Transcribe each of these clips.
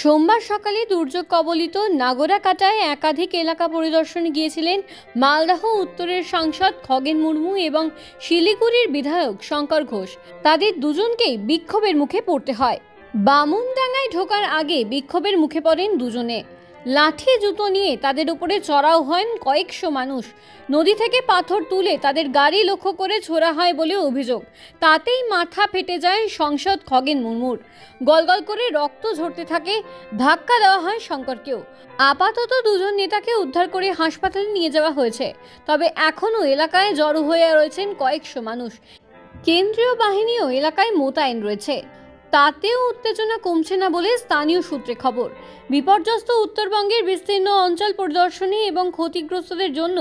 সোমবার সকালে দুর্যোগ কবলিত নাগরাকাটায় একাধিক এলাকা পরিদর্শনে গিয়েছিলেন মালদহ উত্তরের সাংসদ খগেন মুর্মু এবং শিলিগুড়ির বিধায়ক শঙ্কর ঘোষ। তাদের দুজনকেই বিক্ষোভের মুখে পড়তে হয়। বামুনডাঙ্গায় ঢোকার আগে বিক্ষোভের মুখে পড়েন দুজনে। লাঠি জুতো নিয়ে তাদের উপরে চড়াও হন কয়েকশো মানুষ। নদী থেকে পাথর তুলে তাদের গাড়ি লক্ষ্য করে ছোড়া হয় বলে অভিযোগ। তাতেই মাথা ফেটে যায় সাংসদ খগেন মুর্মুর। গলগল করে রক্ত ঝরতে থাকে। ধাক্কা দেওয়া হয় শঙ্করকেও। আপাতত দুজন নেতাকে উদ্ধার করে হাসপাতালে নিয়ে যাওয়া হয়েছে। তবে এখনও এলাকায় জড়ো হয়ে রয়েছেন কয়েকশো মানুষ। কেন্দ্রীয় বাহিনীও এলাকায় মোতায়েন রয়েছে। তাতেও উত্তেজনা কমছে না বলে স্থানীয় সূত্রে খবর। বিপর্যস্ত উত্তরবঙ্গের বিস্তীর্ণ অঞ্চল পরিদর্শনে এবং ক্ষতিগ্রস্তদের জন্য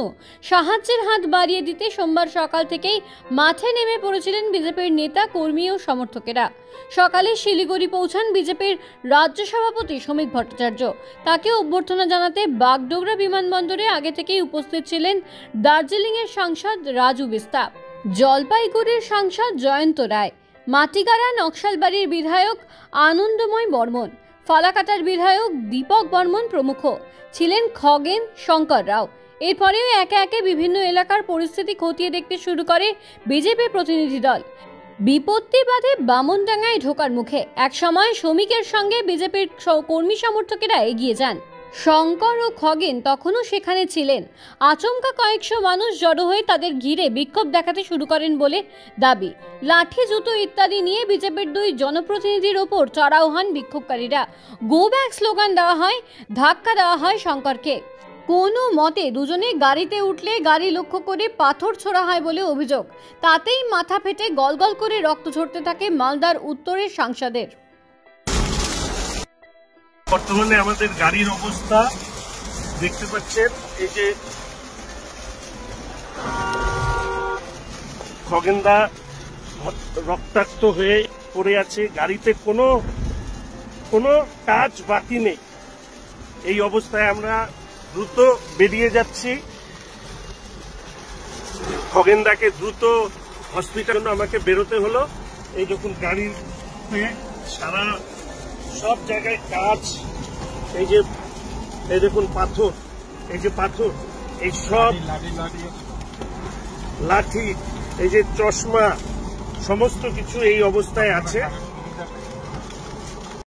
সাহায্যের হাত বাড়িয়ে দিতে সোমবার সকাল থেকেই মাঠে নেমে পড়েছিলেন বিজেপির নেতা, কর্মী ও সমর্থকেরা। সকালে শিলিগুড়ি পৌঁছান বিজেপির রাজ্য সভাপতি শ্রমিক ভট্টাচার্য। তাকে অভ্যর্থনা জানাতে বাগডোগরা বিমানবন্দরে আগে থেকেই উপস্থিত ছিলেন দার্জিলিংয়ের সাংসদ রাজু বিস্তা, জলপাইগুড়ির সাংসদ জয়ন্ত রায়, মাটিগাড়া নকশালবাড়ির বিধায়ক আনন্দময় বর্মন, ফালাকাটার বিধায়ক দীপক বর্মন প্রমুখ। ছিলেন খগেন, শঙ্কর রাও। এরপরেও একে একে বিভিন্ন এলাকার পরিস্থিতি খতিয়ে দেখতে শুরু করে বিজেপি প্রতিনিধি দল। বিপত্তি বাদে বামুনডাঙ্গায় ঢোকার মুখে একসময় শ্রমিকের সঙ্গে বিজেপির কর্মী সমর্থকেরা এগিয়ে যান। শঙ্কর ও খগেন তখনও সেখানে ছিলেন। আচমকা কয়েকশো মানুষ জড়ো হয়ে তাদের ঘিরে বিক্ষোভ দেখাতে শুরু করেন বলে দাবি। লাঠি, জুতো ইত্যাদি নিয়ে বিজেপির দুই জনপ্রতিনিধির ওপর চড়াও হন বিক্ষোভকারীরা। গো ব্যাক স্লোগান দেওয়া হয়, ধাক্কা দেওয়া হয় শঙ্করকে। কোনো মতে দুজনে গাড়িতে উঠলে গাড়ি লক্ষ্য করে পাথর ছোড়া হয় বলে অভিযোগ। তাতেই মাথা ফেটে গলগল করে রক্ত ঝরতে থাকে মালদার উত্তরের সাংসদের। বর্তমানে আমাদের গাড়ির অবস্থা দেখতে পাচ্ছেন, এই যে খগেনদা রক্তাক্ত হয়ে পড়ে আছে, গাড়িতে কোনো কাজ বাকি নেই। এই অবস্থায় আমরা দ্রুত বেরিয়ে যাচ্ছি। খগেনদাকে দ্রুত হসপিটালে আমাকে বেরোতে হলো। এই যখন গাড়ির সারা সব জায়গায় কাজ, এই দেখুন পাথর, এই সব লাঠি, এই যে চশমা, সমস্ত কিছু এই অবস্থায় আছে।